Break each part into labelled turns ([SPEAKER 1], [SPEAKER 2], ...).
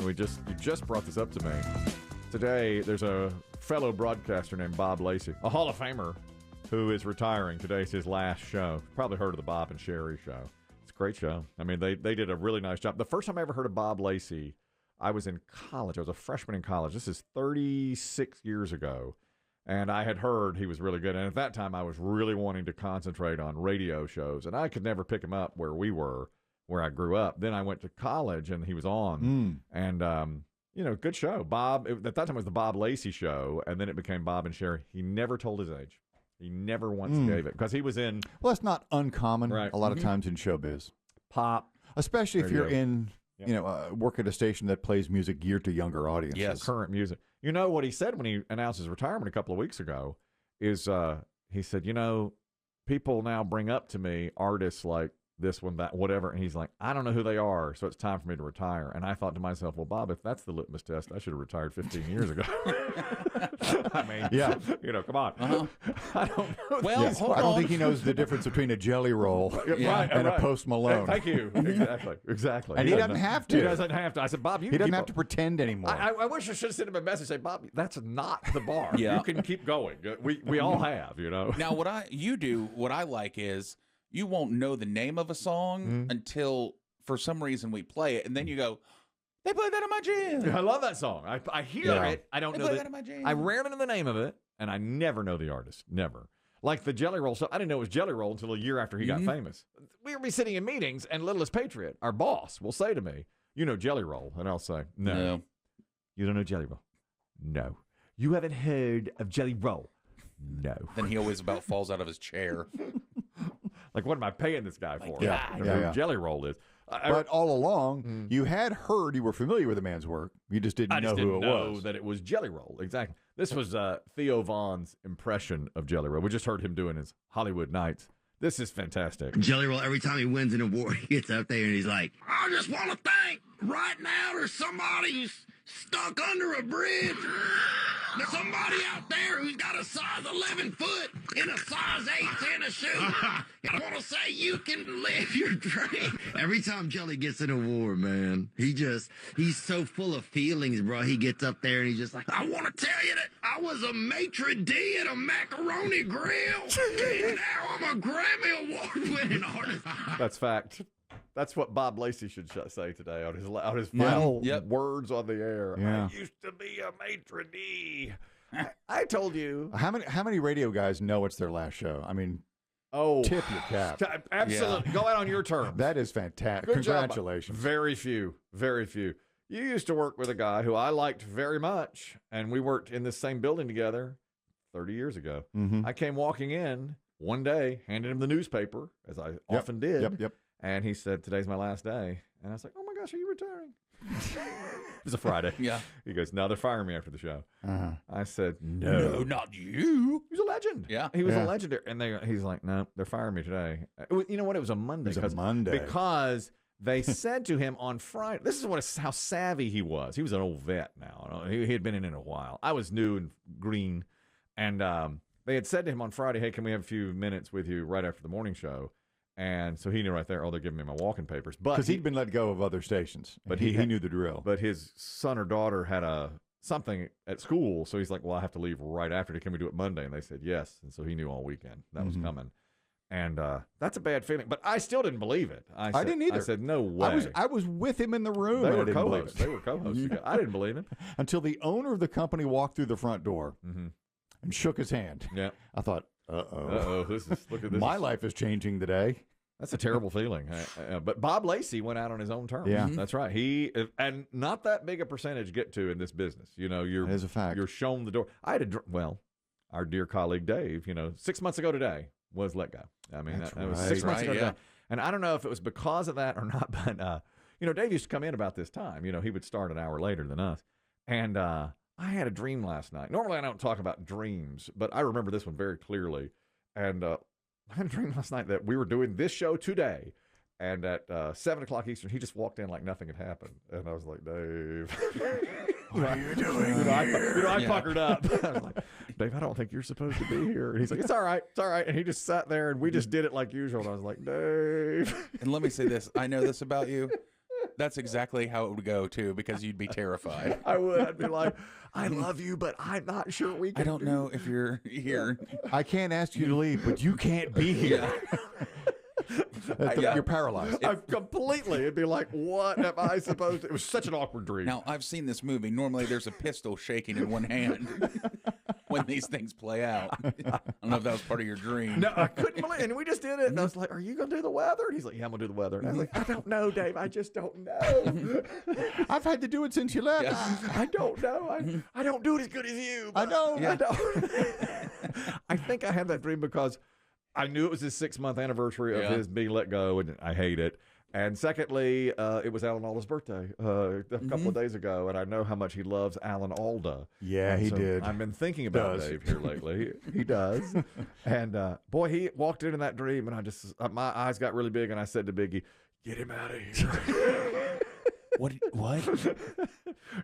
[SPEAKER 1] and you just brought this up to me. Today, there's a fellow broadcaster named Bob Lacy, a Hall of Famer, who is retiring. Today's his last show. Probably heard of the Bob and Sherry show. It's a great show. I mean, they did a really nice job. The first time I ever heard of Bob Lacy, I was in college. I was a freshman in college. This is 36 years ago. And I had heard he was really good. And at that time, I was really wanting to concentrate on radio shows. And I could never pick him up where we were, where I grew up. Then I went to college, and he was on. And, good show. Bob, at that time, it was the Bob Lacy show. And then it became Bob and Sherry. He never told his age. He never once gave it. Because he was in...
[SPEAKER 2] Well, that's not uncommon a lot of times in showbiz.
[SPEAKER 1] Pop.
[SPEAKER 2] Especially if you're in... work at a station that plays music geared to younger audiences.
[SPEAKER 1] Yes, current music. You know what he said when he announced his retirement a couple of weeks ago is he said, people now bring up to me artists like this one, that, whatever, and he's like, I don't know who they are, so it's time for me to retire. And I thought to myself, well, Bob, if that's the litmus test, I should have retired 15 years ago. I mean, come on. I don't know.
[SPEAKER 3] Well,
[SPEAKER 2] I don't think he knows the difference between a jelly roll and a Post Malone.
[SPEAKER 1] Thank you. Exactly.
[SPEAKER 2] And he doesn't have to.
[SPEAKER 1] He doesn't have to. I said, Bob,
[SPEAKER 2] he doesn't have to pretend anymore.
[SPEAKER 1] I wish I should have sent him a message and say, Bob, that's not the bar. You can keep going. We all have, Now,
[SPEAKER 3] what I like is you won't know the name of a song until, for some reason, we play it, and then you go, they played that in my gym.
[SPEAKER 1] I love that song. I hear it. I don't know
[SPEAKER 3] that in my jam.
[SPEAKER 1] I rarely know the name of it, and I never know the artist. Never. Like the Jelly Roll stuff. I didn't know it was Jelly Roll until a year after he got famous. We would be sitting in meetings, and Littlest Patriot, our boss, will say to me, you know Jelly Roll. And I'll say, no. You don't know Jelly Roll? No. You haven't heard of Jelly Roll? No.
[SPEAKER 3] Then he always about falls out of his chair.
[SPEAKER 1] Like, what am I paying this guy for?
[SPEAKER 2] Yeah.
[SPEAKER 1] Jelly Roll is.
[SPEAKER 2] But all along, you had heard, you were familiar with the man's work. You just didn't know who it was.
[SPEAKER 1] That it was Jelly Roll. Exactly. This was Theo Vaughn's impression of Jelly Roll. We just heard him doing his Hollywood Nights. This is fantastic.
[SPEAKER 4] Jelly Roll, every time he wins an award, he gets up there and he's like, I just want to thank right now there's somebody who's stuck under a bridge. There's somebody out there who's got a size 11 foot in a size 8 tennis shoe. I want to say you can live your dream. Every time Jelly gets an award, man, he's so full of feelings, bro. He gets up there and he's just like, I want to tell you that I was a maitre d' at a macaroni grill. And now I'm a Grammy Award winning artist.
[SPEAKER 1] That's fact. That's what Bob Lacy should say today on his final words on the air.
[SPEAKER 2] Yeah.
[SPEAKER 1] I used to be a maitre d'. I told you.
[SPEAKER 2] How many radio guys know it's their last show? I mean, tip your cap.
[SPEAKER 1] Absolutely. Go out on your terms.
[SPEAKER 2] That is fantastic.
[SPEAKER 1] Good
[SPEAKER 2] Congratulations.
[SPEAKER 1] Job. Very few. You used to work with a guy who I liked very much, and we worked in the same building together 30 years ago. I came walking in one day, handed him the newspaper, as I often did.
[SPEAKER 2] Yep.
[SPEAKER 1] And he said, today's my last day. And I was like, oh, my gosh, are you retiring? It was a Friday.
[SPEAKER 3] Yeah.
[SPEAKER 1] He goes, no, they're firing me after the show. I said,
[SPEAKER 3] no, not you.
[SPEAKER 1] He was a legend.
[SPEAKER 3] Yeah.
[SPEAKER 1] He was a legendary. And he's like, no, they're firing me today. You know what? It was a Monday.
[SPEAKER 2] It was a Monday.
[SPEAKER 1] Because they said to him on Friday, this is how savvy he was. He was an old vet now. He had been in it a while. I was new and green. And they had said to him on Friday, hey, can we have a few minutes with you right after the morning show? And so he knew right there, they're giving me my walking papers.
[SPEAKER 2] Because he'd been let go of other stations. But he knew the drill.
[SPEAKER 1] But his son or daughter had something at school. So he's like, well, I have to leave right after. Can we do it Monday? And they said yes. And so he knew all weekend that was coming. And that's a bad feeling. But I still didn't believe it. I didn't either. I said, no way.
[SPEAKER 2] I was with him in the room.
[SPEAKER 1] They were co-hosts. I didn't believe him.
[SPEAKER 2] Until the owner of the company walked through the front door and shook his hand.
[SPEAKER 1] Yeah.
[SPEAKER 2] I thought,
[SPEAKER 1] look at this.
[SPEAKER 2] My life is changing today.
[SPEAKER 1] That's a terrible feeling. But Bob Lacy went out on his own terms.
[SPEAKER 2] Yeah.
[SPEAKER 1] That's right. And not that big a percentage get to in this business. You're,
[SPEAKER 2] that is a fact.
[SPEAKER 1] You're shown the door. Our dear colleague Dave, 6 months ago today was let go. I mean, that was 6 months ago today. And I don't know if it was because of that or not, but, Dave used to come in about this time. He would start an hour later than us. And I had a dream last night. Normally I don't talk about dreams, but I remember this one very clearly. And I had a dream last night that we were doing this show today, and at 7 o'clock Eastern, he just walked in like nothing had happened. And I was like, Dave.
[SPEAKER 2] What are you doing?
[SPEAKER 1] I puckered up. I was like, Dave, I don't think you're supposed to be here. And he's like, it's all right. And he just sat there, and we just did it like usual. And I was like, Dave.
[SPEAKER 3] And let me say this. I know this about you. That's exactly how it would go too, because you'd be terrified.
[SPEAKER 1] I would. I'd be like, I love you, but I'm not sure we can.
[SPEAKER 3] I don't know if you're here.
[SPEAKER 2] I can't ask you to leave, but you can't be here. You're paralyzed.
[SPEAKER 1] I've completely. It'd be like, what am I supposed to? It was such an awkward dream.
[SPEAKER 3] Now, I've seen this movie. Normally, there's a pistol shaking in one hand when these things play out. I don't know if that was part of your dream.
[SPEAKER 1] No, I couldn't believe it. And we just did it. And I was like, are you going to do the weather? And he's like, yeah, I'm going to do the weather. And I was like, I don't know, Dave. I just don't know.
[SPEAKER 2] I've had to do it since you left.
[SPEAKER 3] Yeah.
[SPEAKER 1] I don't know. I don't do it as good as you.
[SPEAKER 2] I know.
[SPEAKER 1] I don't. I think I had that dream because I knew it was his 6-month anniversary of his being let go, and I hate it. And secondly, it was Alan Alda's birthday a couple of days ago, and I know how much he loves Alan Alda.
[SPEAKER 2] Yeah, he did.
[SPEAKER 1] I've been thinking about Dave here lately. He does. And boy, he walked into that dream, and I just my eyes got really big, and I said to Biggie, "Get him out of here."
[SPEAKER 3] What?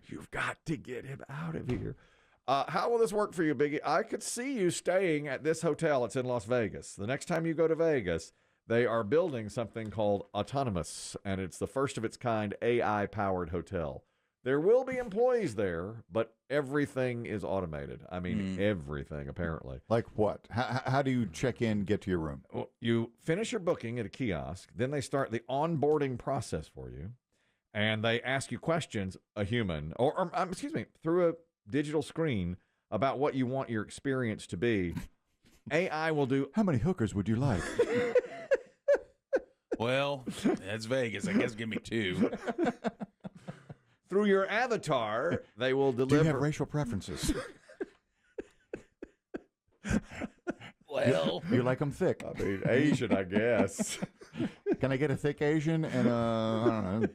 [SPEAKER 1] You've got to get him out of here. How will this work for you, Biggie? I could see you staying at this hotel. It's in Las Vegas. The next time you go to Vegas, they are building something called Autonomous, and it's the first of its kind AI-powered hotel. There will be employees there, but everything is automated. I mean, everything, apparently.
[SPEAKER 2] Like what? How do you check in, get to your room?
[SPEAKER 1] Well, you finish your booking at a kiosk, then they start the onboarding process for you, and they ask you questions, a human, or excuse me, through a digital screen about what you want your experience to be. AI will do.
[SPEAKER 2] How many hookers would you like?
[SPEAKER 3] Well, that's Vegas. I guess give me 2.
[SPEAKER 1] Through your avatar, they will deliver.
[SPEAKER 2] Do you have racial preferences?
[SPEAKER 3] Well,
[SPEAKER 2] you like them thick?
[SPEAKER 1] I mean, Asian, I guess.
[SPEAKER 2] Can I get a thick Asian and I don't know,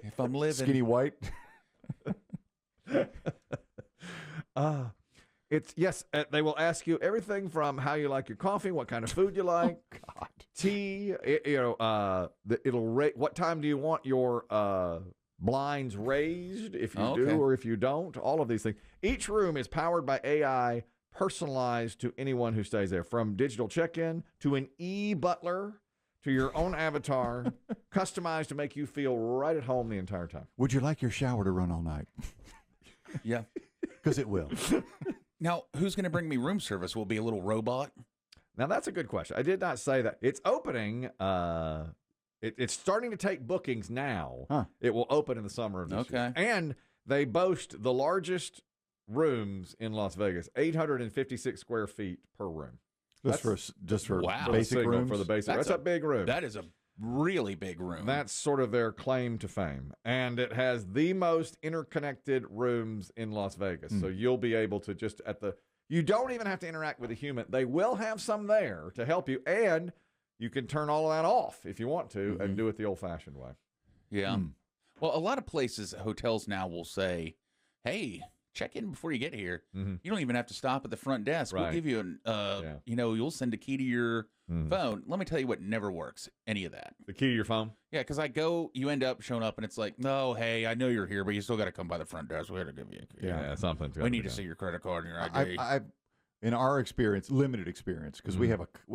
[SPEAKER 3] if I'm living
[SPEAKER 2] skinny white?
[SPEAKER 1] They will ask you everything from how you like your coffee, what kind of food you like, tea. What time do you want your blinds raised, if you do or if you don't. All of these things. Each room is powered by AI, personalized to anyone who stays there, from digital check-in to an e-butler to your own avatar, customized to make you feel right at home the entire time.
[SPEAKER 2] Would you like your shower to run all night?
[SPEAKER 3] Yeah.
[SPEAKER 2] Because it will.
[SPEAKER 3] Now, who's going to bring me room service? Will it be a little robot?
[SPEAKER 1] Now, that's a good question. I did not say that. It's opening. It's starting to take bookings now.
[SPEAKER 2] Huh.
[SPEAKER 1] It will open in the summer of this year. And they boast the largest rooms in Las Vegas, 856 square feet per room.
[SPEAKER 2] Just for
[SPEAKER 3] wow.
[SPEAKER 2] basic rooms?
[SPEAKER 1] For the basic. That's a big room.
[SPEAKER 3] That is a really big room.
[SPEAKER 1] That's sort of their claim to fame. And it has the most interconnected rooms in Las Vegas. So you'll be able to just you don't even have to interact with a human. They will have some there to help you. And you can turn all of that off if you want to and do it the old-fashioned way.
[SPEAKER 3] Yeah. Well, a lot of places, hotels now will say, hey, check in before you get here. You don't even have to stop at the front desk.
[SPEAKER 1] Right.
[SPEAKER 3] We'll give you you'll send a key to your phone. Let me tell you what never works. Any of that.
[SPEAKER 1] The key to your phone?
[SPEAKER 3] Yeah, because you end up showing up and it's like, no, hey, I know you're here, but you still got to come by the front desk. We got to give you a key.
[SPEAKER 1] Yeah, something.
[SPEAKER 3] We need to see your credit card and your ID.
[SPEAKER 2] In our experience, limited experience, because we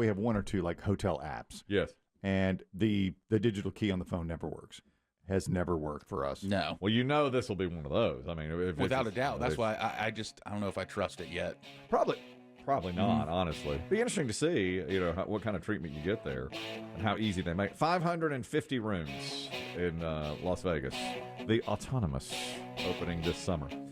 [SPEAKER 2] have one or two like hotel apps.
[SPEAKER 1] Yes.
[SPEAKER 2] And the digital key on the phone never works. Has never worked for us.
[SPEAKER 3] No.
[SPEAKER 1] Well, this will be one of those. I mean,
[SPEAKER 3] without a doubt. That's why I don't know if I trust it yet.
[SPEAKER 1] Probably not, honestly. Be interesting to see, what kind of treatment you get there and how easy they make. 550 rooms in Las Vegas. The Autonomous, opening this summer.